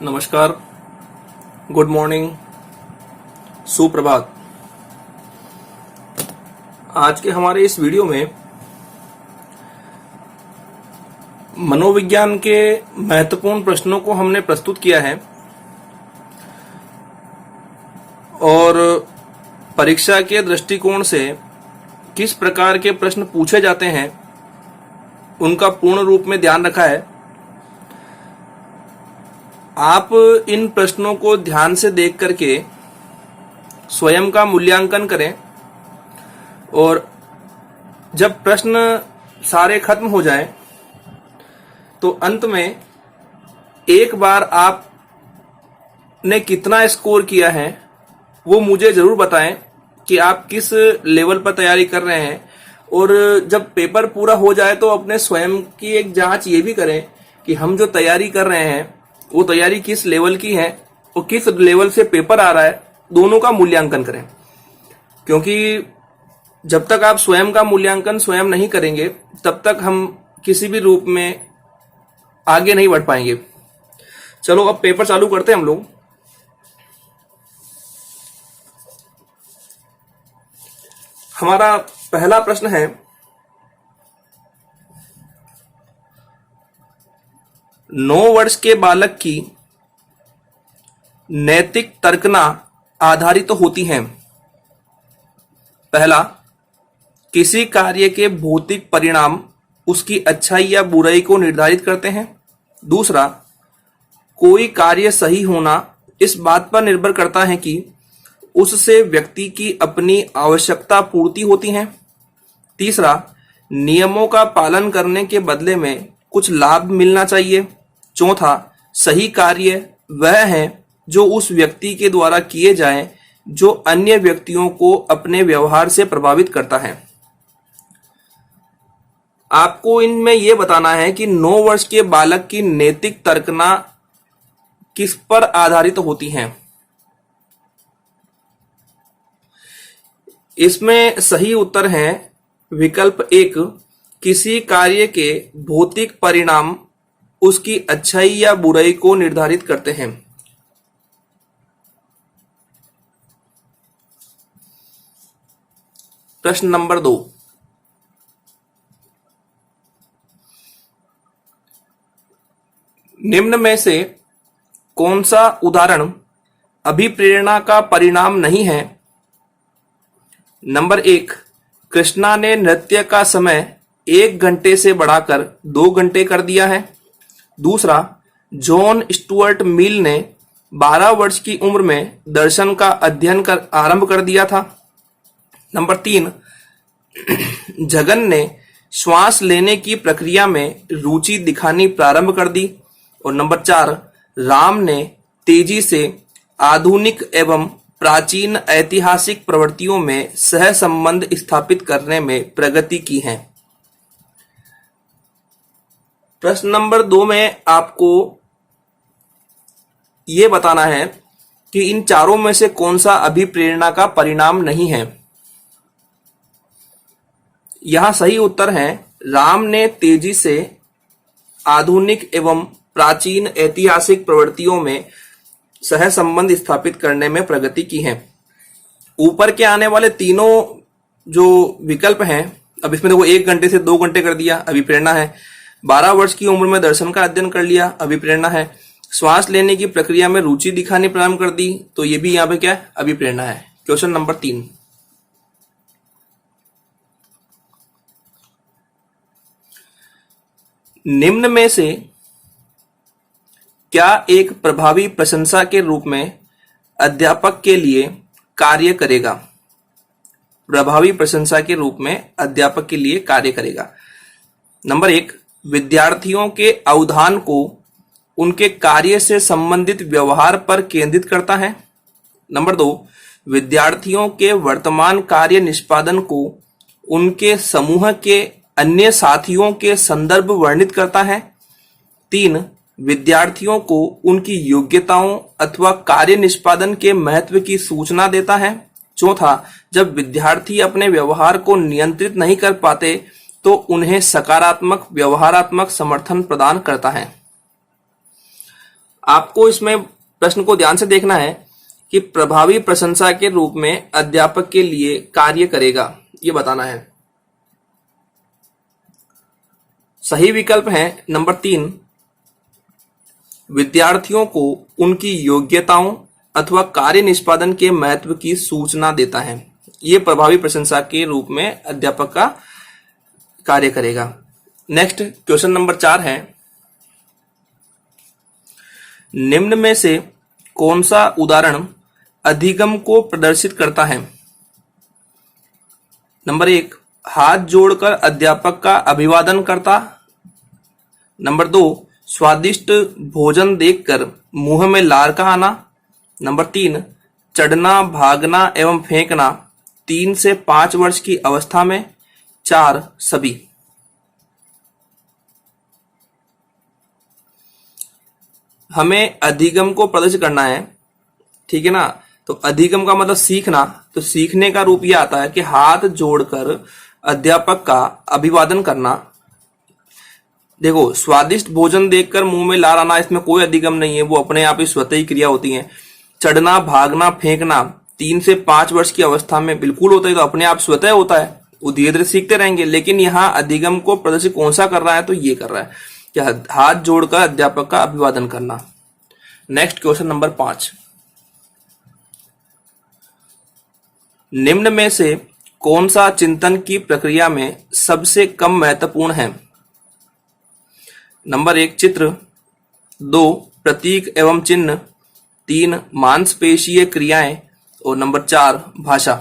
नमस्कार, good morning, सुप्रभात। आज के हमारे इस वीडियो में मनोविज्ञान के महत्वपूर्ण प्रश्नों को हमने प्रस्तुत किया है और परीक्षा के दृष्टिकोण से किस प्रकार के प्रश्न पूछे जाते हैं उनका पूर्ण रूप में ध्यान रखा है। आप इन प्रश्नों को ध्यान से देख करके स्वयं का मूल्यांकन करें और जब प्रश्न सारे खत्म हो जाएं तो अंत में एक बार आपने कितना स्कोर किया है वो मुझे जरूर बताएं कि आप किस लेवल पर तैयारी कर रहे हैं। और जब पेपर पूरा हो जाए तो अपने स्वयं की एक जांच ये भी करें कि हम जो तैयारी कर रहे हैं वो तैयारी किस लेवल की है और किस लेवल से पेपर आ रहा है, दोनों का मूल्यांकन करें। क्योंकि जब तक आप स्वयं का मूल्यांकन स्वयं नहीं करेंगे तब तक हम किसी भी रूप में आगे नहीं बढ़ पाएंगे। चलो अब पेपर चालू करते हैं हम लोग। हमारा पहला प्रश्न है, 9 वर्ष के बालक की नैतिक तर्कना आधारित होती हैं। पहला, किसी कार्य के भौतिक परिणाम उसकी अच्छाई या बुराई को निर्धारित करते हैं। दूसरा, कोई कार्य सही होना इस बात पर निर्भर करता है कि उससे व्यक्ति की अपनी आवश्यकता पूर्ति होती है। तीसरा, नियमों का पालन करने के बदले में कुछ लाभ मिलना चाहिए। चौथा, सही कार्य वह है जो उस व्यक्ति के द्वारा किए जाएं जो अन्य व्यक्तियों को अपने व्यवहार से प्रभावित करता है। आपको इनमें यह बताना है कि 9 वर्ष के बालक की नैतिक तर्कना किस पर आधारित होती हैं। इसमें सही उत्तर है विकल्प 1, किसी कार्य के भौतिक परिणाम उसकी अच्छाई या बुराई को निर्धारित करते हैं। प्रश्न नंबर 2, निम्न में से कौन सा उदाहरण अभिप्रेरणा का परिणाम नहीं है। नंबर 1, कृष्णा ने नृत्य का समय 1 घंटे से बढ़ाकर 2 घंटे कर दिया है। दूसरा, जॉन स्टुअर्ट मिल ने 12 वर्ष की उम्र में दर्शन का अध्ययन आरंभ कर दिया था। नंबर 3, जगन ने श्वास लेने की प्रक्रिया में रुचि दिखानी प्रारंभ कर दी। और नंबर 4, राम ने तेजी से आधुनिक एवं प्राचीन ऐतिहासिक प्रवृत्तियों में सह संबंध स्थापित करने में प्रगति की है। प्रश्न नंबर 2 में आपको यह बताना है कि इन चारों में से कौन सा अभिप्रेरणा का परिणाम नहीं है। यहां सही उत्तर है, राम ने तेजी से आधुनिक एवं प्राचीन ऐतिहासिक प्रवृत्तियों में सह संबंध स्थापित करने में प्रगति की है। ऊपर के आने वाले तीनों जो विकल्प हैं, अब इसमें देखो 1 घंटे से 2 घंटे कर दिया, अभिप्रेरणा है। 12 वर्ष की उम्र में दर्शन का अध्ययन कर लिया, अभिप्रेरणा है। श्वास लेने की प्रक्रिया में रुचि दिखानी प्रारंभ कर दी, तो ये भी यहाँ पे क्या है, अभिप्रेरणा है। क्वेश्चन नंबर 3, निम्न में से क्या एक प्रभावी प्रशंसा के रूप में अध्यापक के लिए कार्य करेगा। प्रभावी प्रशंसा के रूप में अध्यापक के लिए कार्य करेगा। नंबर 1, विद्यार्थियों के अवधान को उनके कार्य से संबंधित व्यवहार पर केंद्रित करता है। नंबर 2, विद्यार्थियों के वर्तमान कार्य निष्पादन को उनके समूह के अन्य साथियों के संदर्भ वर्णित करता है। 3, विद्यार्थियों को उनकी योग्यताओं अथवा कार्य निष्पादन के महत्व की सूचना देता है। चौथा, जब विद्यार्थी अपने व्यवहार को नियंत्रित नहीं कर पाते तो उन्हें सकारात्मक व्यवहारात्मक समर्थन प्रदान करता है। आपको इसमें प्रश्न को ध्यान से देखना है कि प्रभावी प्रशंसा के रूप में अध्यापक के लिए कार्य करेगा, ये बताना है। सही विकल्प है नंबर 3, विद्यार्थियों को उनकी योग्यताओं अथवा कार्य निष्पादन के महत्व की सूचना देता है। ये प्रभावी प्रशंसा के रूप में अध्यापक का कार्य करेगा। नेक्स्ट क्वेश्चन नंबर 4 है, निम्न में से कौन सा उदाहरण अधिगम को प्रदर्शित करता है? नंबर 1, हाथ जोड़कर अध्यापक का अभिवादन करता। नंबर 2, स्वादिष्ट भोजन देखकर मुंह में लार का आना। नंबर 3, चढ़ना, भागना एवं फेंकना 3 से 5 वर्ष की अवस्था में। 4, सभी। हमें अधिगम को प्रदर्शित करना है, ठीक है ना। तो अधिगम का मतलब सीखना, तो सीखने का रूप यह आता है कि हाथ जोड़कर अध्यापक का अभिवादन करना। देखो, स्वादिष्ट भोजन देखकर मुंह में लार आना, इसमें कोई अधिगम नहीं है, वो अपने आप ही स्वतः ही क्रिया होती है। चढ़ना, भागना, फेंकना 3 से 5 वर्ष की अवस्था में बिल्कुल होता है, तो अपने आप स्वतः होता है, वो धीरे धीरे सीखते रहेंगे। लेकिन यहाँ अधिगम को प्रदर्शित कौन सा कर रहा है? तो ये कर रहा है कि हाथ जोड़कर अध्यापक का अभिवादन करना। नेक्स्ट क्वेश्चन नंबर 5, निम्न में से कौन सा चिंतन की प्रक्रिया में सबसे कम महत्वपूर्ण है? नंबर 1, चित्र। 2, प्रतीक एवं चिन्ह। 3, मांसपेशीय क्रियाएं। और नंबर 4, भाषा।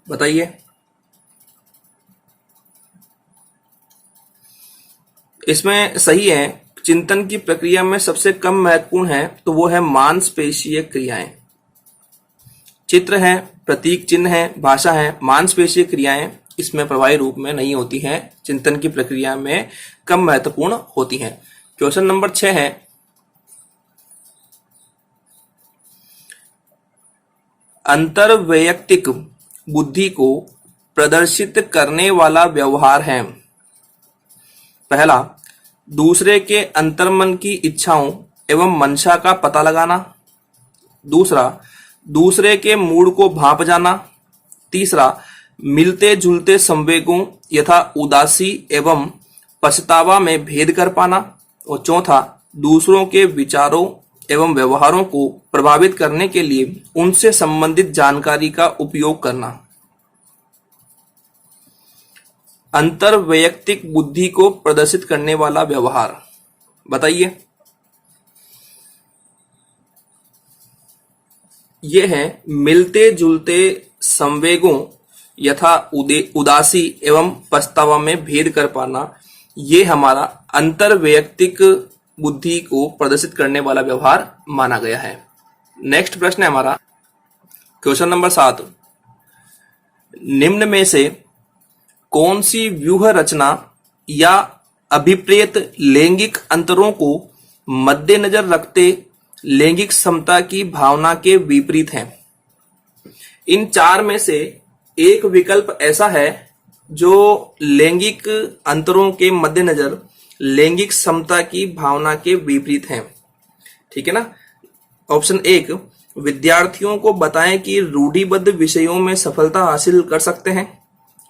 बताइए। इसमें सही है, चिंतन की प्रक्रिया में सबसे कम महत्वपूर्ण है तो वो है मांसपेशीय क्रियाएं। चित्र है, प्रतीक चिन्ह है, भाषा है, मांसपेशीय क्रियाएं इसमें प्रभावी रूप में नहीं होती हैं, चिंतन की प्रक्रिया में कम महत्वपूर्ण होती हैं। क्वेश्चन नंबर 6 है, अंतर्वैयक्तिक बुद्धि को प्रदर्शित करने वाला व्यवहार है। पहला, दूसरे के अंतर्मन की इच्छाओं एवं मंशा का पता लगाना। दूसरा, दूसरे के मूड को भांप जाना। तीसरा, मिलते जुलते संवेगों यथा उदासी एवं पछतावा में भेद कर पाना। और चौथा, दूसरों के विचारों एवं व्यवहारों को प्रभावित करने के लिए उनसे संबंधित जानकारी का उपयोग करना। अंतर्वैयक्तिक बुद्धि को प्रदर्शित करने वाला व्यवहार, बताइए। ये है मिलते जुलते संवेगों यथा उदासी एवं पछतावा में भेद कर पाना। ये हमारा अंतर्वैयक्तिक बुद्धि को प्रदर्शित करने वाला व्यवहार माना गया है। नेक्स्ट प्रश्न है हमारा क्वेश्चन नंबर 7, निम्न में से कौन सी व्यूह रचना या अभिप्रेत लैंगिक अंतरों को मद्देनजर रखते लैंगिक समता की भावना के विपरीत है? इन 4 में से एक विकल्प ऐसा है जो लैंगिक अंतरों के मद्देनजर लैंगिक समता की भावना के विपरीत है, ठीक है ना। ऑप्शन 1, विद्यार्थियों को बताएं कि रूढ़िबद्ध विषयों में सफलता हासिल कर सकते हैं।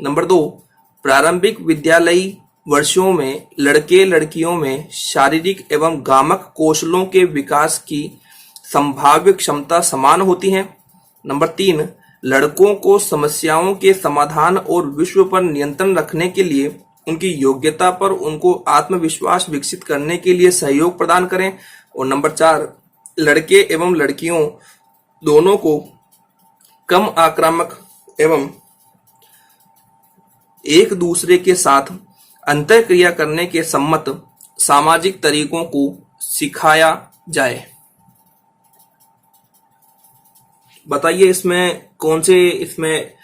नंबर 2, प्रारंभिक विद्यालयी वर्षों में लड़के लड़कियों में शारीरिक एवं गामक कौशलों के विकास की संभाव्य क्षमता समान होती है। नंबर 3, लड़कों को समस्याओं के समाधान और विश्व पर नियंत्रण रखने के लिए उनकी योग्यता पर उनको आत्मविश्वास विकसित करने के लिए सहयोग प्रदान करें। और नंबर 4, लड़के एवं लड़कियों दोनों को कम आक्रामक एवं एक दूसरे के साथ अंतःक्रिया करने के सम्मत सामाजिक तरीकों को सिखाया जाए। बताइए इसमें कौन से, इसमें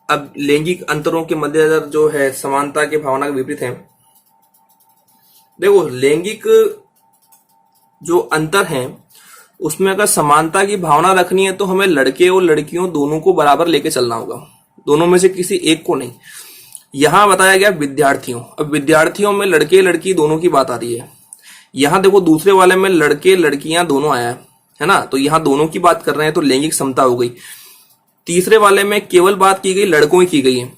अब लैंगिक अंतरों के मद्देनजर जो है समानता की भावना के विपरीत है। देखो, लैंगिक जो अंतर है उसमें अगर समानता की भावना रखनी है तो हमें लड़के और लड़कियों दोनों को बराबर लेके चलना होगा, दोनों में से किसी एक को नहीं। यहां बताया गया विद्यार्थियों। अब विद्यार्थियों में लड़के लड़की दोनों की बात आ रही है। यहां देखो दूसरे वाले में लड़के लड़कियां दोनों आया है ना, तो यहां दोनों की बात कर रहे हैं तो लैंगिक समता हो गई। तीसरे वाले में केवल बात की गई लड़कों की गई है,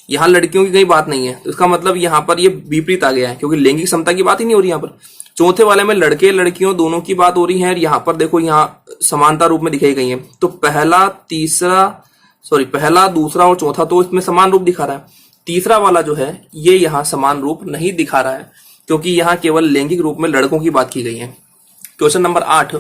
यहां लड़कियों की कहीं बात नहीं है, तो इसका मतलब यहां पर ये विपरीत आ गया है क्योंकि लैंगिक समता की बात ही नहीं हो रही यहां पर। चौथे वाले में लड़के लड़कियों दोनों की बात हो रही है और यहां पर देखो यहां समानता रूप में दिखाई गई है, तो पहला दूसरा और चौथा तो इसमें समान रूप दिखा रहा है। तीसरा वाला जो है ये यहां समान रूप नहीं दिखा रहा है क्योंकि यहां केवल लैंगिक रूप में लड़कों की बात की गई है। क्वेश्चन नंबर 8,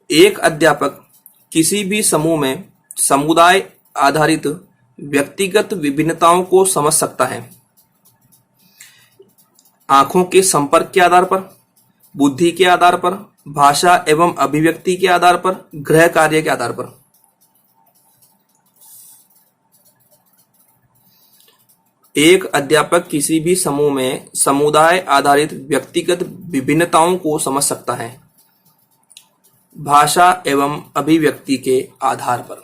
एक अध्यापक किसी भी समूह में समुदाय आधारित व्यक्तिगत विभिन्नताओं को समझ सकता है। आंखों के संपर्क के आधार पर, बुद्धि के आधार पर, भाषा एवं अभिव्यक्ति के आधार पर, गृह कार्य के आधार पर। एक अध्यापक किसी भी समूह में समुदाय आधारित व्यक्तिगत विभिन्नताओं को समझ सकता है भाषा एवं अभिव्यक्ति के आधार पर।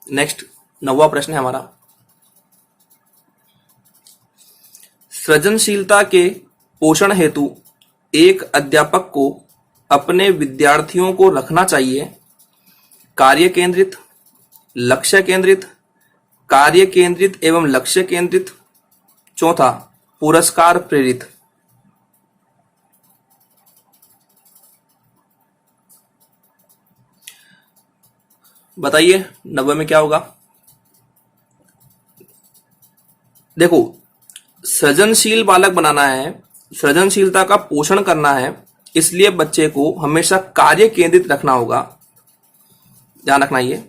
नेक्स्ट 9वां प्रश्न है हमारा, सृजनशीलता के पोषण हेतु एक अध्यापक को अपने विद्यार्थियों को रखना चाहिए कार्य केंद्रित, लक्ष्य केंद्रित, कार्य केंद्रित एवं लक्ष्य केंद्रित, चौथा पुरस्कार प्रेरित। बताइए 90 में क्या होगा। देखो सृजनशील बालक बनाना है, सृजनशीलता का पोषण करना है, इसलिए बच्चे को हमेशा कार्य केंद्रित रखना होगा, ध्यान रखना ये।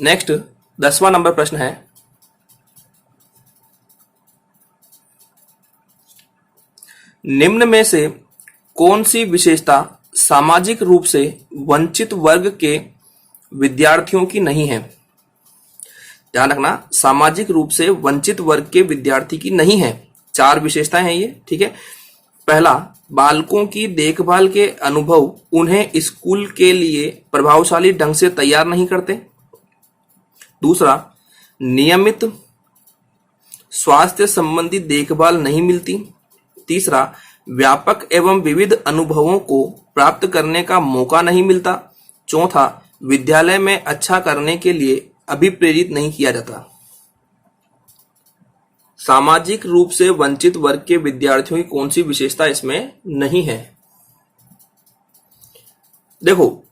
नेक्स्ट 10वां नंबर प्रश्न है, निम्न में से कौन सी विशेषता सामाजिक रूप से वंचित वर्ग के विद्यार्थियों की नहीं है। ध्यान रखना सामाजिक रूप से वंचित वर्ग के विद्यार्थी की नहीं है। 4 विशेषताएं हैं ये, ठीक है। पहला, बालकों की देखभाल के अनुभव उन्हें स्कूल के लिए प्रभावशाली ढंग से तैयार नहीं करते। दूसरा, नियमित स्वास्थ्य संबंधी देखभाल नहीं मिलती। तीसरा, व्यापक एवं विविध अनुभवों को प्राप्त करने का मौका नहीं मिलता। चौथा, विद्यालय में अच्छा करने के लिए अभिप्रेरित नहीं किया जाता। सामाजिक रूप से वंचित वर्ग के विद्यार्थियों की कौन सी विशेषता इसमें नहीं है। देखो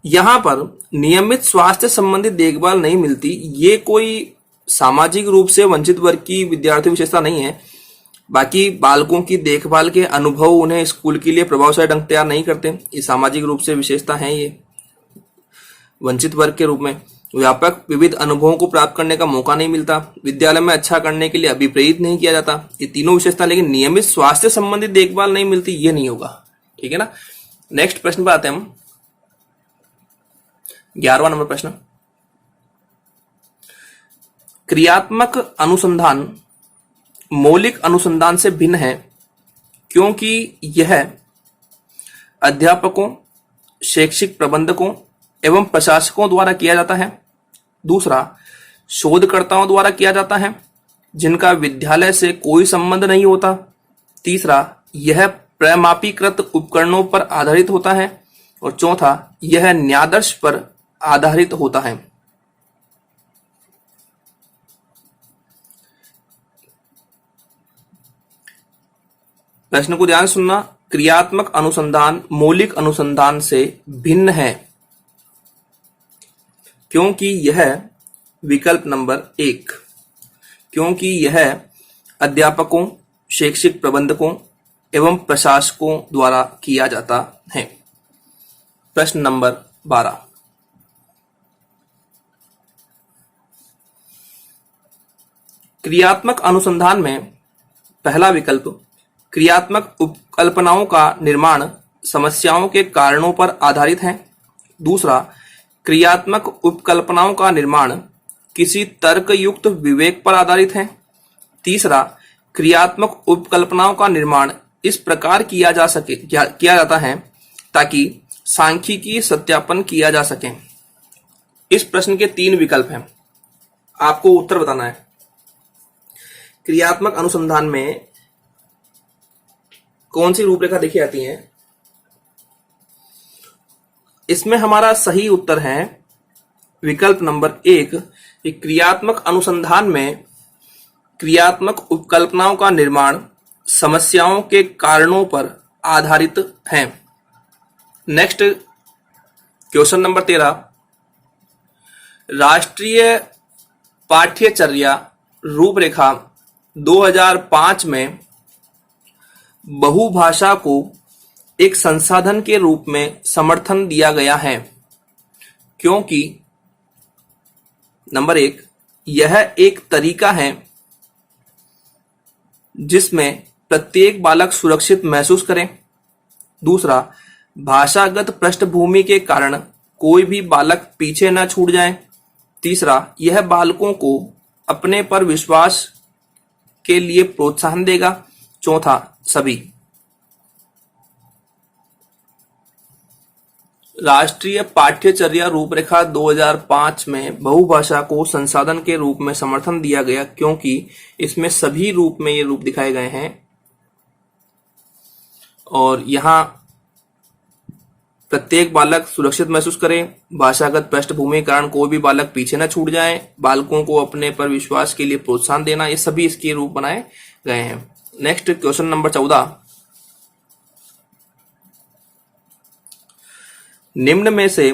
यहां पर नियमित स्वास्थ्य संबंधी देखभाल नहीं मिलती, ये कोई सामाजिक रूप से वंचित वर्ग की विद्यार्थी विशेषता नहीं है। बाकी बालकों की देखभाल के अनुभव उन्हें स्कूल के लिए प्रभावशाली ढंग तैयार नहीं करते, ये सामाजिक रूप से विशेषता है। ये वंचित वर्ग के रूप में व्यापक विविध अनुभवों को प्राप्त करने का मौका नहीं मिलता, विद्यालय में अच्छा करने के लिए अभिप्रेरित नहीं किया जाता, ये तीनों विशेषता। लेकिन नियमित स्वास्थ्य संबंधी देखभाल नहीं मिलती, ये नहीं होगा, ठीक है ना। नेक्स्ट प्रश्न पर आते हैं हम, 11वां नंबर प्रश्न, क्रियात्मक अनुसंधान मौलिक अनुसंधान से भिन्न है क्योंकि यह अध्यापकों, शैक्षिक प्रबंधकों एवं प्रशासकों द्वारा किया जाता है। दूसरा, शोधकर्ताओं द्वारा किया जाता है जिनका विद्यालय से कोई संबंध नहीं होता। तीसरा, यह प्रमापीकृत उपकरणों पर आधारित होता है। और चौथा, यह न्यायादर्श पर आधारित होता है। प्रश्न को ध्यान सुनना, क्रियात्मक अनुसंधान मौलिक अनुसंधान से भिन्न है क्योंकि यह विकल्प नंबर 1, क्योंकि यह अध्यापकों, शैक्षिक प्रबंधकों एवं प्रशासकों द्वारा किया जाता है। प्रश्न नंबर 12, क्रियात्मक अनुसंधान में पहला विकल्प, क्रियात्मक उपकल्पनाओं का निर्माण समस्याओं के कारणों पर आधारित है। दूसरा, क्रियात्मक उपकल्पनाओं का निर्माण किसी तर्कयुक्त विवेक पर आधारित है। तीसरा, क्रियात्मक उपकल्पनाओं का निर्माण इस प्रकार किया जाता है ताकि सांख्यिकीय सत्यापन किया जा सके। इस प्रश्न के 3 विकल्प हैं, आपको उत्तर बताना है। क्रियात्मक अनुसंधान में कौन सी रूपरेखा देखी जाती है? इसमें हमारा सही उत्तर है विकल्प नंबर 1 कि क्रियात्मक अनुसंधान में क्रियात्मक उपकल्पनाओं का निर्माण समस्याओं के कारणों पर आधारित है। नेक्स्ट क्वेश्चन नंबर 13, राष्ट्रीय पाठ्यचर्या रूपरेखा 2005 में बहुभाषा को एक संसाधन के रूप में समर्थन दिया गया है, क्योंकि नंबर 1, यह एक तरीका है जिसमें प्रत्येक बालक सुरक्षित महसूस करे। दूसरा, भाषागत पृष्ठभूमि के कारण कोई भी बालक पीछे न छूट जाए। तीसरा, यह बालकों को अपने पर विश्वास के लिए प्रोत्साहन देगा। चौथा, सभी। राष्ट्रीय पाठ्यचर्या रूपरेखा 2005 में बहुभाषा को संसाधन के रूप में समर्थन दिया गया, क्योंकि इसमें सभी रूप में ये रूप दिखाए गए हैं और यहां प्रत्येक बालक सुरक्षित महसूस करे, भाषागत पृष्ठभूमि के कारण कोई भी बालक पीछे न छूट जाए, बालकों को अपने पर विश्वास के लिए प्रोत्साहन देना, ये सभी इसके रूप बनाए गए हैं। नेक्स्ट क्वेश्चन नंबर 14, निम्न में से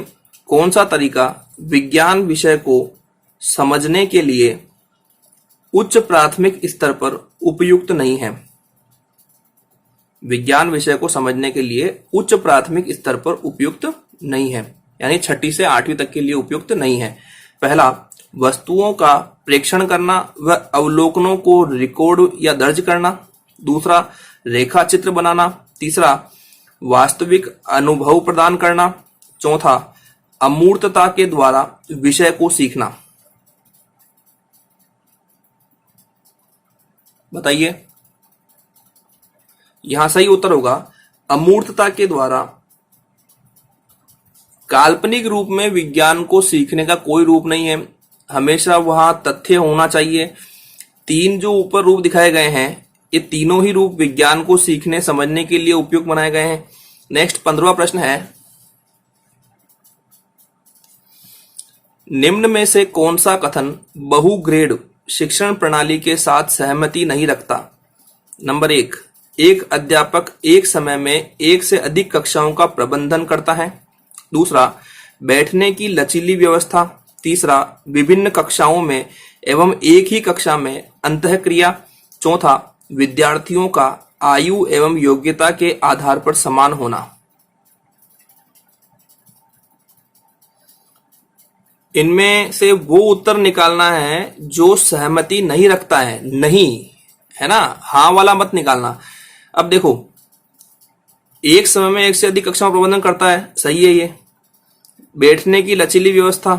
कौन सा तरीका विज्ञान विषय को समझने के लिए उच्च प्राथमिक स्तर पर उपयुक्त नहीं है? विज्ञान विषय को समझने के लिए उच्च प्राथमिक स्तर पर उपयुक्त नहीं है, यानी 6ठी से 8वीं तक के लिए उपयुक्त नहीं है। पहला, वस्तुओं का प्रेक्षण करना व अवलोकनों को रिकॉर्ड या दर्ज करना। दूसरा, रेखा चित्र बनाना। तीसरा, वास्तविक अनुभव प्रदान करना। चौथा, अमूर्तता के द्वारा विषय को सीखना। बताइए, यहां सही उत्तर होगा अमूर्तता के द्वारा। काल्पनिक रूप में विज्ञान को सीखने का कोई रूप नहीं है, हमेशा वहां तथ्य होना चाहिए। 3 जो ऊपर रूप दिखाए गए हैं, ये तीनों ही रूप विज्ञान को सीखने समझने के लिए उपयुक्त बनाए गए हैं। नेक्स्ट 15वां प्रश्न है, निम्न में से कौन सा कथन बहुग्रेड शिक्षण प्रणाली के साथ सहमति नहीं रखता? नंबर 1, एक अध्यापक एक समय में 1 से अधिक कक्षाओं का प्रबंधन करता है। दूसरा, बैठने की लचीली व्यवस्था। तीसरा, विभिन्न कक्षाओं में एवं एक ही कक्षा में अंतःक्रिया। चौथा, विद्यार्थियों का आयु एवं योग्यता के आधार पर समान होना। इनमें से वो उत्तर निकालना है जो सहमति नहीं रखता है, नहीं है ना, हाँ वाला मत निकालना। अब देखो, एक समय में 1 से अधिक कक्षाओं का प्रबंधन करता है, सही है ये। बैठने की लचीली व्यवस्था,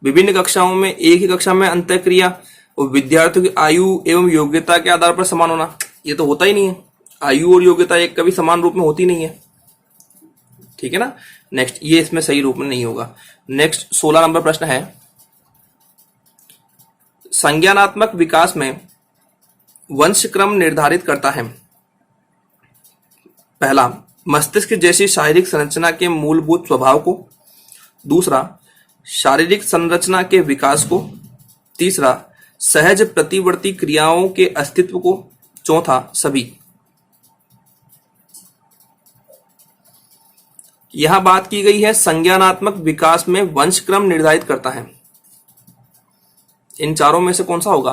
विभिन्न कक्षाओं में एक ही कक्षा में अंतःक्रिया और विद्यार्थियों की आयु एवं योग्यता के आधार पर समान होना, ये तो होता ही नहीं है। आयु और योग्यता एक कभी समान रूप में होती नहीं है, ठीक है ना। नेक्स्ट, ये इसमें सही रूप में नहीं होगा। नेक्स्ट 16 नंबर प्रश्न है, संज्ञानात्मक विकास में वंश क्रम निर्धारित करता है। पहला, मस्तिष्क जैसी शारीरिक संरचना के मूलभूत स्वभाव को। दूसरा, शारीरिक संरचना के विकास को। तीसरा, सहज प्रतिवर्ती क्रियाओं के अस्तित्व को। चौथा, सभी। यहां बात की गई है संज्ञानात्मक विकास में वंश क्रम निर्धारित करता है। इन चारों में से कौन सा होगा?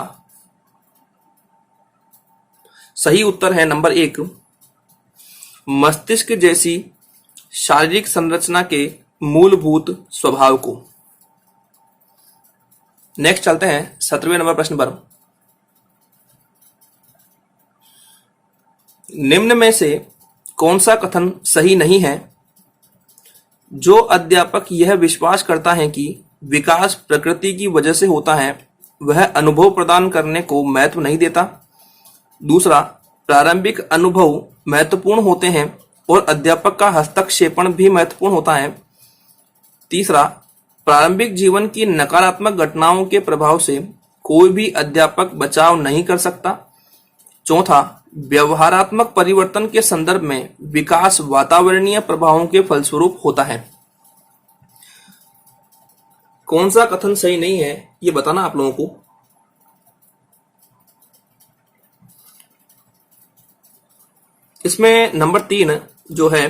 सही उत्तर है नंबर 1, मस्तिष्क जैसी शारीरिक संरचना के मूलभूत स्वभाव को। नेक्स्ट चलते हैं 17वें नंबर प्रश्न पर। निम्न में से कौन सा कथन सही नहीं है? जो अध्यापक यह विश्वास करता है कि विकास प्रकृति की वजह से होता है, वह अनुभव प्रदान करने को महत्व नहीं देता। दूसरा, प्रारंभिक अनुभव महत्वपूर्ण होते हैं और अध्यापक का हस्तक्षेपण भी महत्वपूर्ण होता है। तीसरा, प्रारंभिक जीवन की नकारात्मक घटनाओं के प्रभाव से कोई भी अध्यापक बचाव नहीं कर सकता। चौथा, व्यवहारात्मक परिवर्तन के संदर्भ में विकास वातावरणीय प्रभावों के फलस्वरूप होता है। कौन सा कथन सही नहीं है ये बताना आप लोगों को। इसमें नंबर 3 जो है,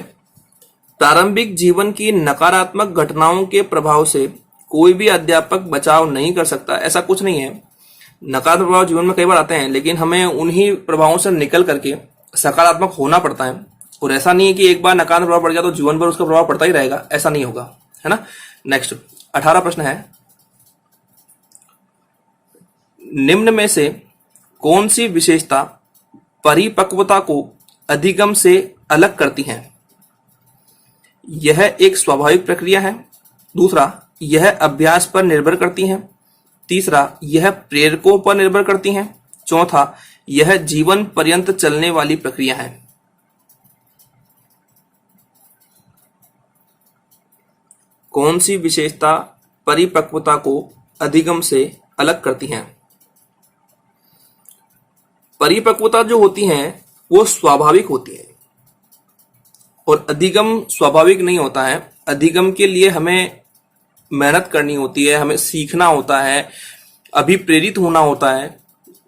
प्रारंभिक जीवन की नकारात्मक घटनाओं के प्रभाव से कोई भी अध्यापक बचाव नहीं कर सकता, ऐसा कुछ नहीं है। नकारात्मक प्रभाव जीवन में कई बार आते हैं, लेकिन हमें उन्हीं प्रभावों से निकल करके सकारात्मक होना पड़ता है। और ऐसा नहीं है कि एक बार नकारात्मक प्रभाव पड़ गया तो जीवन भर उसका प्रभाव पड़ता ही रहेगा, ऐसा नहीं होगा, है ना। नेक्स्ट 18 प्रश्न है, निम्न में से कौन सी विशेषता परिपक्वता को अधिगम से अलग करती है। यह एक स्वाभाविक प्रक्रिया है। दूसरा, यह अभ्यास पर निर्भर करती है। तीसरा, यह प्रेरकों पर निर्भर करती हैं। चौथा, यह जीवन पर्यंत चलने वाली प्रक्रिया है। कौन सी विशेषता परिपक्वता को अधिगम से अलग करती हैं। परिपक्वता जो होती है वो स्वाभाविक होती है और अधिगम स्वाभाविक नहीं होता है। अधिगम के लिए हमें मेहनत करनी होती है, हमें सीखना होता है, अभिप्रेरित होना होता है,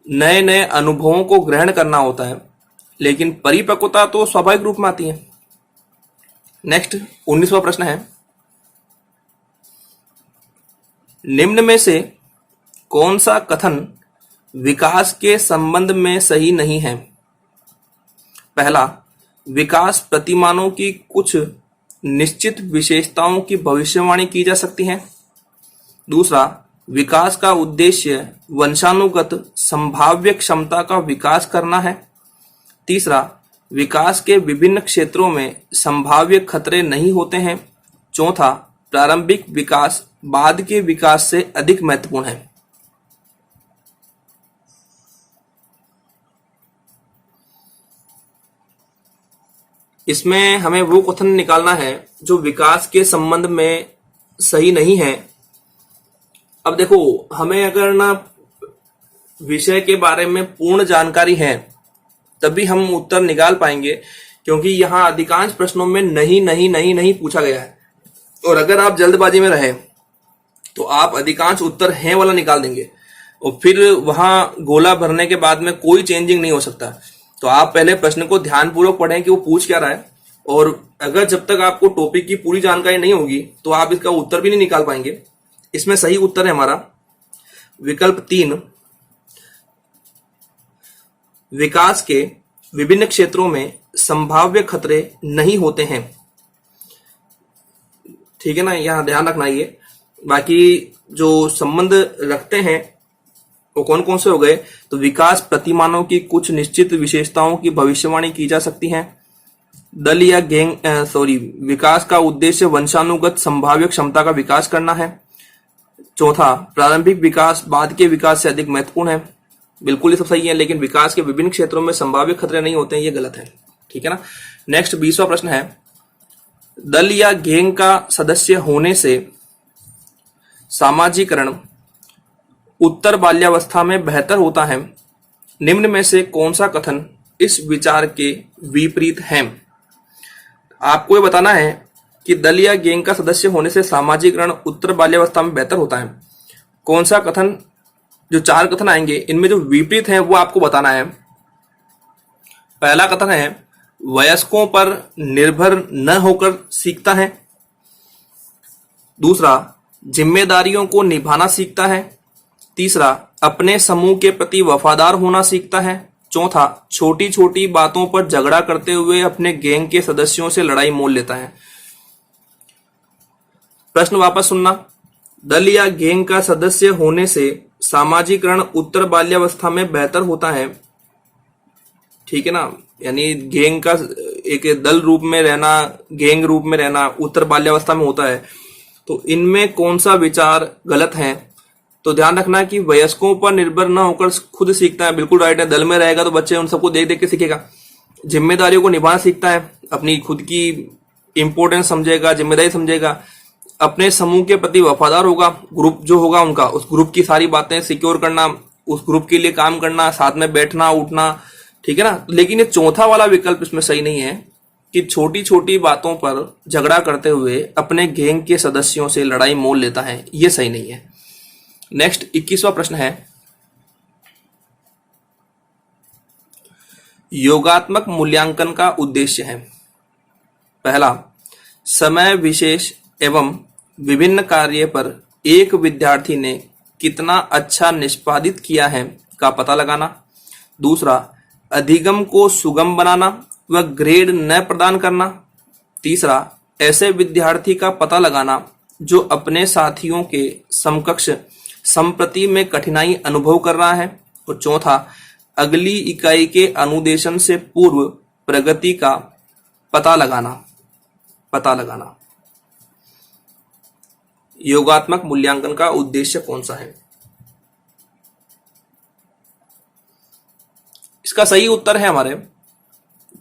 नए नए अनुभवों को ग्रहण करना होता है, लेकिन परिपक्वता तो स्वाभाविक रूप में आती है। नेक्स्ट 19वां प्रश्न है, निम्न में से कौन सा कथन विकास के संबंध में सही नहीं है। पहला, विकास प्रतिमानों की कुछ निश्चित विशेषताओं की भविष्यवाणी की जा सकती है। दूसरा, विकास का उद्देश्य वंशानुगत संभाव्य क्षमता का विकास करना है। तीसरा, विकास के विभिन्न क्षेत्रों में संभाव्य खतरे नहीं होते हैं। चौथा, प्रारंभिक विकास बाद के विकास से अधिक महत्वपूर्ण है। इसमें हमें वो कथन निकालना है जो विकास के संबंध में सही नहीं है। अब देखो, हमें अगर ना विषय के बारे में पूर्ण जानकारी है तभी हम उत्तर निकाल पाएंगे, क्योंकि यहाँ अधिकांश प्रश्नों में नहीं नहीं नहीं नहीं पूछा गया है। और अगर आप जल्दबाजी में रहे तो आप अधिकांश उत्तर हैं वाला निकाल देंगे और फिर वहां गोला भरने के बाद में कोई चेंजिंग नहीं हो सकता। तो आप पहले प्रश्न को ध्यानपूर्वक पढ़ें कि वो पूछ क्या रहा है, और अगर जब तक आपको टॉपिक की पूरी जानकारी नहीं होगी तो आप इसका उत्तर भी नहीं निकाल पाएंगे। इसमें सही उत्तर है हमारा विकल्प 3, विकास के विभिन्न क्षेत्रों में संभाव्य खतरे नहीं होते हैं। ठीक है ना, यहां ध्यान रखना। ये बाकी जो संबंध रखते हैं वो कौन कौन से हो गए, तो विकास प्रतिमानों की कुछ निश्चित विशेषताओं की भविष्यवाणी की जा सकती है। दल या विकास का उद्देश्य वंशानुगत संभाव्य क्षमता का विकास करना है। चौथा, प्रारंभिक विकास बाद के विकास से अधिक महत्वपूर्ण है। बिल्कुल ये सब सही है, लेकिन विकास के विभिन्न क्षेत्रों में संभाव्य खतरे नहीं होते हैं, ये गलत है। ठीक है ना। नेक्स्ट 20वां प्रश्न है, दल या गैंग का सदस्य होने से सामाजिकरण उत्तर बाल्यावस्था में बेहतर होता है। निम्न में से कौन सा कथन इस विचार के विपरीत है। आपको ये बताना है कि दल या गैंग का सदस्य होने से सामाजिकरण उत्तर बाल्यावस्था में बेहतर होता है। कौन सा कथन, जो 4 कथन आएंगे इनमें जो विपरीत है वो आपको बताना है। पहला कथन है, वयस्कों पर निर्भर न होकर सीखता है। दूसरा, जिम्मेदारियों को निभाना सीखता है। तीसरा, अपने समूह के प्रति वफादार होना सीखता है। चौथा, छोटी छोटी बातों पर झगड़ा करते हुए अपने गैंग के सदस्यों से लड़ाई मोल लेता है। प्रश्न वापस सुनना, दल या गैंग का सदस्य होने से सामाजिकरण उत्तर बाल्यावस्था में बेहतर होता है। ठीक है ना, यानी गैंग का एक दल रूप में रहना, गैंग रूप में रहना उत्तर बाल्यावस्था में होता है। तो इनमें कौन सा विचार गलत है। तो ध्यान रखना कि वयस्कों पर निर्भर न होकर खुद सीखता है, बिल्कुल राइट है। दल में रहेगा तो बच्चे उन सबको देख देख के सीखेगा। जिम्मेदारियों को निभाना सीखता है, अपनी खुद की इंपॉर्टेंस समझेगा, जिम्मेदारी समझेगा। अपने समूह के प्रति वफादार होगा, ग्रुप जो होगा उनका, उस ग्रुप की सारी बातें सिक्योर करना, उस ग्रुप के लिए काम करना, साथ में बैठना उठना, ठीक है ना। लेकिन ये चौथा वाला विकल्प इसमें सही नहीं है कि छोटी छोटी बातों पर झगड़ा करते हुए अपने गैंग के सदस्यों से लड़ाई मोल लेता है, ये सही नहीं है। नेक्स्ट 21वां प्रश्न है, योगात्मक मूल्यांकन का उद्देश्य है। पहला, समय विशेष एवं विभिन्न कार्य पर एक विद्यार्थी ने कितना अच्छा निष्पादित किया है का पता लगाना। दूसरा, अधिगम को सुगम बनाना व ग्रेड न प्रदान करना। तीसरा, ऐसे विद्यार्थी का पता लगाना जो अपने साथियों के समकक्ष संप्रति में कठिनाई अनुभव कर रहा है। और चौथा, अगली इकाई के अनुदेशन से पूर्व प्रगति का पता लगाना। योगात्मक मूल्यांकन का उद्देश्य कौन सा है? इसका सही उत्तर है हमारे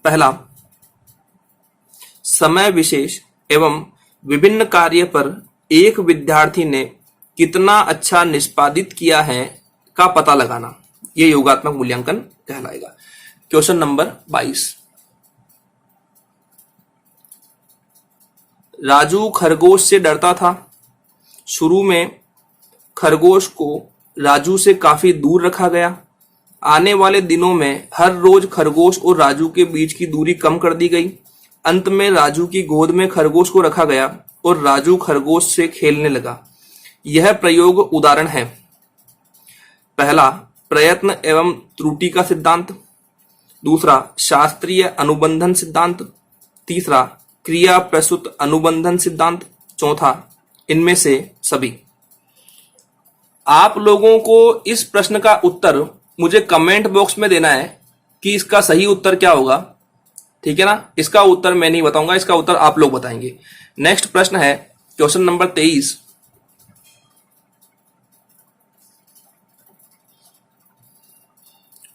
पहला, समय विशेष एवं विभिन्न कार्य पर एक विद्यार्थी ने कितना अच्छा निष्पादित किया है का पता लगाना, ये योगात्मक मूल्यांकन कहलाएगा। क्वेश्चन नंबर 22, राजू खरगोश से डरता था। शुरू में खरगोश को राजू से काफी दूर रखा गया। आने वाले दिनों में हर रोज खरगोश और राजू के बीच की दूरी कम कर दी गई। अंत में राजू की गोद में खरगोश को रखा गया और राजू खरगोश से खेलने लगा। यह प्रयोग उदाहरण है। पहला, प्रयत्न एवं त्रुटि का सिद्धांत। दूसरा, शास्त्रीय अनुबंधन सिद्धांत। तीसरा, क्रिया प्रसूत अनुबंधन सिद्धांत। चौथा, इनमें से सभी। आप लोगों को इस प्रश्न का उत्तर मुझे कमेंट बॉक्स में देना है कि इसका सही उत्तर क्या होगा, ठीक है ना। इसका उत्तर मैं नहीं बताऊंगा, इसका उत्तर आप लोग बताएंगे। नेक्स्ट प्रश्न है क्वेश्चन नंबर 23,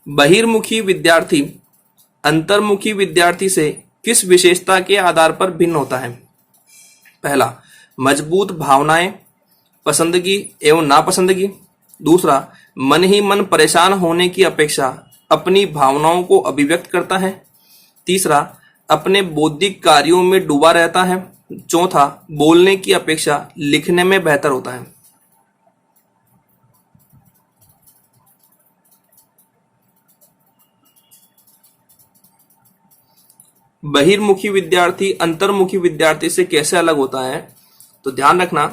बहिर्मुखी विद्यार्थी अंतर्मुखी विद्यार्थी से किस विशेषता के आधार पर भिन्न होता है? पहला, मजबूत भावनाएं, पसंदगी एवं नापसंदगी। दूसरा, मन ही मन परेशान होने की अपेक्षा अपनी भावनाओं को अभिव्यक्त करता है। तीसरा, अपने बौद्धिक कार्यों में डूबा रहता है। चौथा, बोलने की अपेक्षा लिखने में बेहतर होता है। बहिर्मुखी विद्यार्थी अंतर्मुखी विद्यार्थी से कैसे अलग होता है? तो ध्यान रखना,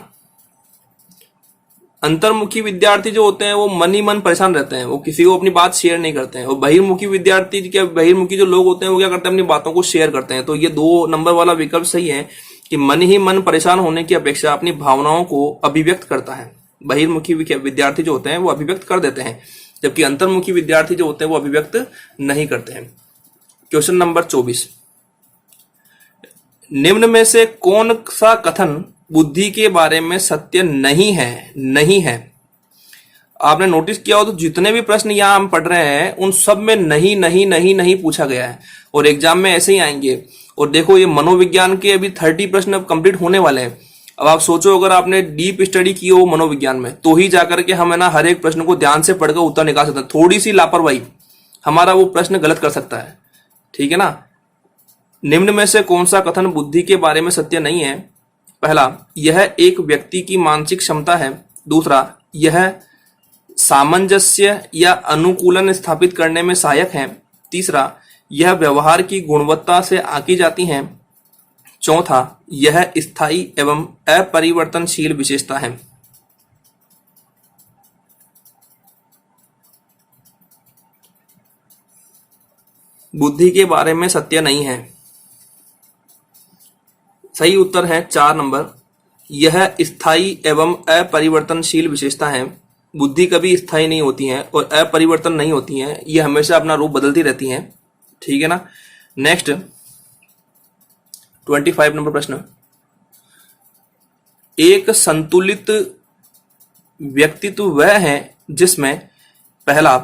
अंतर्मुखी विद्यार्थी जो होते हैं वो मन ही मन परेशान रहते हैं, वो किसी को अपनी बात शेयर नहीं करते हैं। और बहिर्मुखी विद्यार्थी, क्या बहिर्मुखी जो लोग होते हैं वो क्या करते हैं, अपनी बातों को शेयर करते हैं। तो ये 2 नंबर वाला विकल्प सही है कि मन ही मन परेशान होने की अपेक्षा अपनी भावनाओं को अभिव्यक्त करता है। बहिर्मुखी विद्यार्थी जो होते हैं वो अभिव्यक्त कर देते हैं, जबकि अंतर्मुखी विद्यार्थी जो होते हैं वो अभिव्यक्त नहीं करते हैं। क्वेश्चन नंबर 24, निम्न में से कौन सा कथन बुद्धि के बारे में सत्य नहीं है? आपने नोटिस किया हो तो जितने भी प्रश्न यहां हम पढ़ रहे हैं उन सब में नहीं पूछा गया है और एग्जाम में ऐसे ही आएंगे। और देखो, ये मनोविज्ञान के अभी 30 प्रश्न अब कंप्लीट होने वाले हैं। अब आप सोचो, अगर आपने डीप स्टडी की हो मनोविज्ञान में तो ही जाकर के हम है ना हर एक प्रश्न को ध्यान से पढ़कर उत्तर निकाल सकते हैं। थोड़ी सी लापरवाही हमारा वो प्रश्न गलत कर सकता है, ठीक है ना। निम्न में से कौन सा कथन बुद्धि के बारे में सत्य नहीं है? पहला, यह एक व्यक्ति की मानसिक क्षमता है। दूसरा, यह सामंजस्य या अनुकूलन स्थापित करने में सहायक है। तीसरा, यह व्यवहार की गुणवत्ता से आंकी जाती है। चौथा, यह स्थायी एवं अपरिवर्तनशील विशेषता है। बुद्धि के बारे में सत्य नहीं है। सही उत्तर है 4 नंबर, यह स्थायी एवं अपरिवर्तनशील विशेषता है। बुद्धि कभी स्थायी नहीं होती है और अपरिवर्तन नहीं होती है, ये हमेशा अपना रूप बदलती रहती हैं, ठीक है ना। नेक्स्ट 25 नंबर प्रश्न, एक संतुलित व्यक्तित्व वह है जिसमें पहला,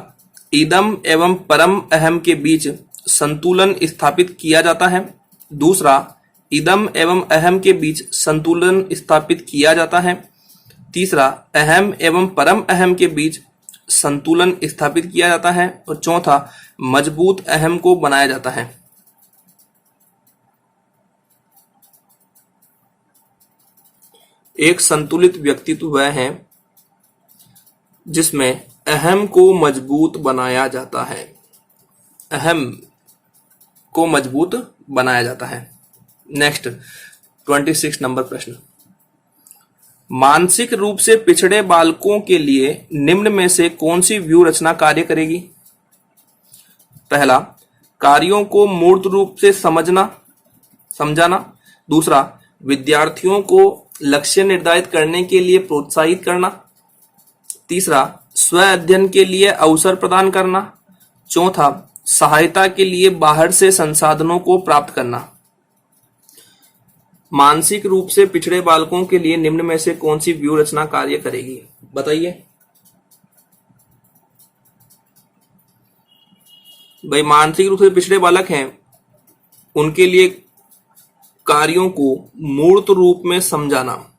इदम एवं परम अहम के बीच संतुलन स्थापित किया जाता है। दूसरा, इदम एवं अहम के बीच संतुलन स्थापित किया जाता है। तीसरा, अहम एवं परम अहम के बीच संतुलन स्थापित किया जाता है। और चौथा, मजबूत अहम को बनाया जाता है। एक संतुलित व्यक्तित्व वह है जिसमें अहम को मजबूत बनाया जाता है। अहम को मजबूत बनाया जाता है। नेक्स्ट 26 नंबर प्रश्न, मानसिक रूप से पिछड़े बालकों के लिए निम्न में से कौन सी व्यू रचना कार्य करेगी? पहला, कार्यों को मूर्त रूप से समझाना। दूसरा, विद्यार्थियों को लक्ष्य निर्धारित करने के लिए प्रोत्साहित करना। तीसरा, स्व अध्ययन के लिए अवसर प्रदान करना। चौथा, सहायता के लिए बाहर से संसाधनों को प्राप्त करना। मानसिक रूप से पिछड़े बालकों के लिए निम्न में से कौन सी व्यू रचना कार्य करेगी? बताइए भाई। मानसिक रूप से पिछड़े बालक हैं, उनके लिए कार्यों को मूर्त रूप में समझाना,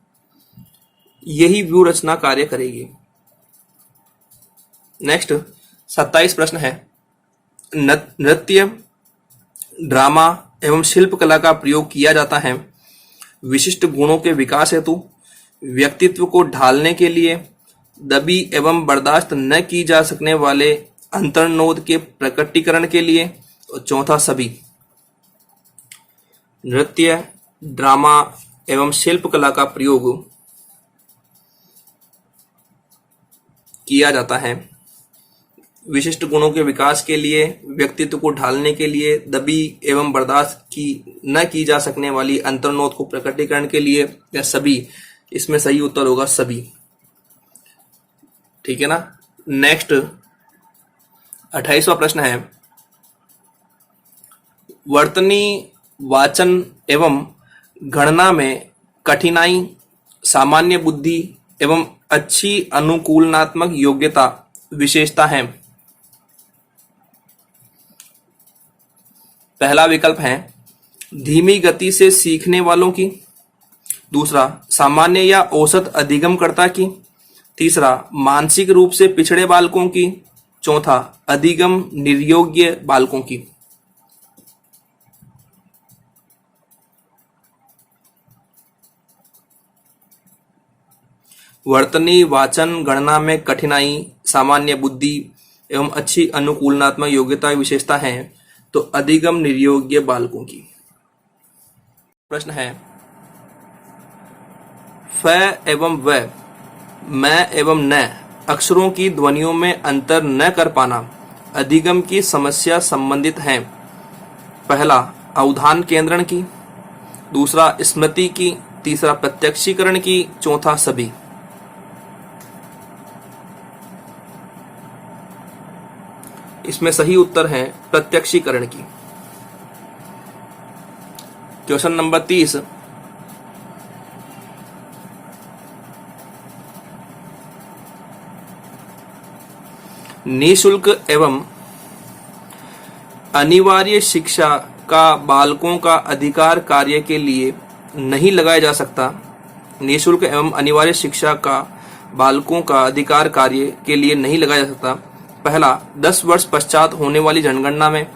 यही व्यू रचना कार्य करेगी। नेक्स्ट 27 प्रश्न है, नृत्य, ड्रामा एवं शिल्प कला का प्रयोग किया जाता है विशिष्ट गुणों के विकास हेतु, व्यक्तित्व को ढालने के लिए, दबी एवं बर्दाश्त न की जा सकने वाले अंतर्नोद के प्रकटीकरण के लिए। और चौथा, सभी। नृत्य, ड्रामा एवं शिल्प कला का प्रयोग किया जाता है विशिष्ट गुणों के विकास के लिए, व्यक्तित्व को ढालने के लिए, दबी एवं बर्दाश्त न की जा सकने वाली अंतर्नोद को प्रकटीकरण के लिए, या सभी। इसमें सही उत्तर होगा सभी। ठीक है ना। नेक्स्ट 28वां प्रश्न है, वर्तनी, वाचन एवं गणना में कठिनाई, सामान्य बुद्धि एवं अच्छी अनुकूलनात्मक योग्यता विशेषता है। पहला विकल्प है धीमी गति से सीखने वालों की। दूसरा, सामान्य या औसत अधिगमकर्ता की। तीसरा, मानसिक रूप से पिछड़े बालकों की। चौथा, अधिगम निर्योग्य बालकों की। वर्तनी, वाचन, गणना में कठिनाई, सामान्य बुद्धि एवं अच्छी अनुकूलनात्मक योग्यता विशेषता है, तो अधिगम निर्योग्य बालकों की। प्रश्न है, फ एवं व, मैं एवं न अक्षरों की ध्वनियों में अंतर न कर पाना अधिगम की समस्या संबंधित है। पहला, अवधान केंद्रण की। दूसरा, स्मृति की। तीसरा, प्रत्यक्षीकरण की। चौथा, सभी। इसमें सही उत्तर है प्रत्यक्षीकरण की। क्वेश्चन नंबर 30, निःशुल्क एवं अनिवार्य शिक्षा का बालकों का अधिकार कार्य के लिए नहीं लगाया जा सकता। निःशुल्क एवं अनिवार्य शिक्षा का बालकों का अधिकार कार्य के लिए नहीं लगाया जा सकता। पहला, 10 वर्ष पश्चात होने वाली जनगणना में।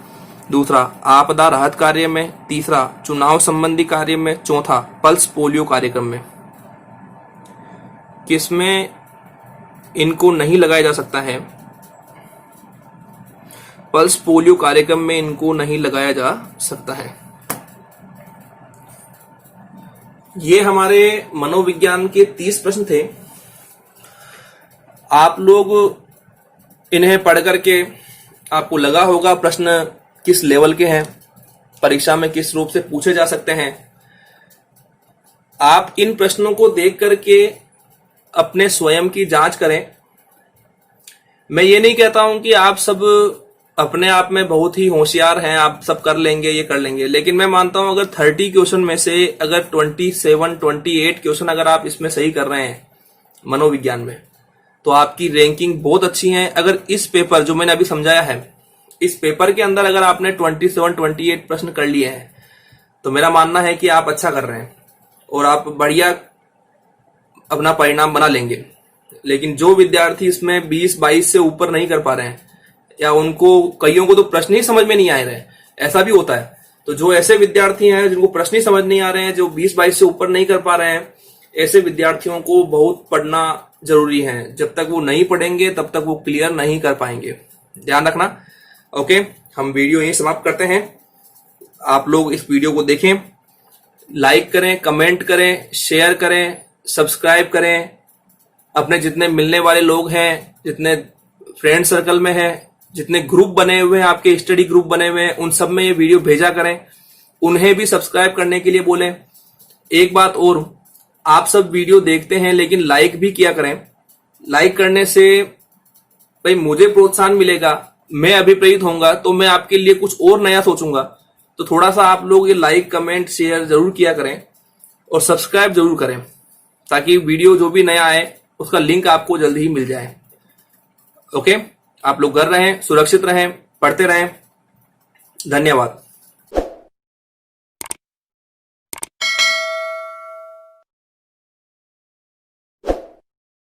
दूसरा, आपदा राहत कार्य में। तीसरा, चुनाव संबंधी कार्य में। चौथा, पल्स पोलियो कार्यक्रम में। किसमें इनको नहीं लगाया जा सकता है? पल्स पोलियो कार्यक्रम में इनको नहीं लगाया जा सकता है। ये हमारे मनोविज्ञान के 30 प्रश्न थे। आप लोग इन्हें पढ़ करके आपको लगा होगा प्रश्न किस लेवल के हैं, परीक्षा में किस रूप से पूछे जा सकते हैं। आप इन प्रश्नों को देख करके अपने स्वयं की जांच करें। मैं ये नहीं कहता हूं कि आप सब अपने आप में बहुत ही होशियार हैं, आप सब कर लेंगे, ये कर लेंगे, लेकिन मैं मानता हूं अगर 30 क्वेश्चन में से अगर 27-28 क्वेश्चन अगर आप इसमें सही कर रहे हैं मनोविज्ञान में, तो आपकी रैंकिंग बहुत अच्छी है। अगर इस पेपर जो मैंने अभी समझाया है, इस पेपर के अंदर अगर आपने 27-28 प्रश्न कर लिए हैं, तो मेरा मानना है कि आप अच्छा कर रहे हैं और आप बढ़िया अपना परिणाम बना लेंगे। लेकिन जो विद्यार्थी इसमें 20-22 से ऊपर नहीं कर पा रहे हैं, या उनको कईयों को तो प्रश्न ही समझ में नहीं आ रहे हैं, ऐसा भी होता है। तो जो ऐसे विद्यार्थी हैं जिनको प्रश्न ही समझ नहीं आ रहे हैं, जो 20-22 से ऊपर नहीं कर पा रहे हैं, ऐसे विद्यार्थियों को बहुत पढ़ना जरूरी है। जब तक वो नहीं पढ़ेंगे तब तक वो क्लियर नहीं कर पाएंगे, ध्यान रखना। ओके, हम वीडियो यहीं समाप्त करते हैं। आप लोग इस वीडियो को देखें, लाइक करें, कमेंट करें, शेयर करें, सब्सक्राइब करें। अपने जितने मिलने वाले लोग हैं, जितने फ्रेंड सर्कल में हैं, जितने ग्रुप बने हुए हैं, आपके स्टडी ग्रुप बने हुए हैं, उन सब में ये वीडियो भेजा करें। उन्हें भी सब्सक्राइब करने के लिए बोलें। एक बात और, आप सब वीडियो देखते हैं लेकिन लाइक भी किया करें। लाइक करने से भाई मुझे प्रोत्साहन मिलेगा, मैं अभिप्रेरित होऊंगा, तो मैं आपके लिए कुछ और नया सोचूंगा। तो थोड़ा सा आप लोग ये लाइक, कमेंट, शेयर जरूर किया करें और सब्सक्राइब जरूर करें, ताकि वीडियो जो भी नया आए उसका लिंक आपको जल्दी ही मिल जाए। ओके, आप लोग घर रहें, सुरक्षित रहें, पढ़ते रहें। धन्यवाद।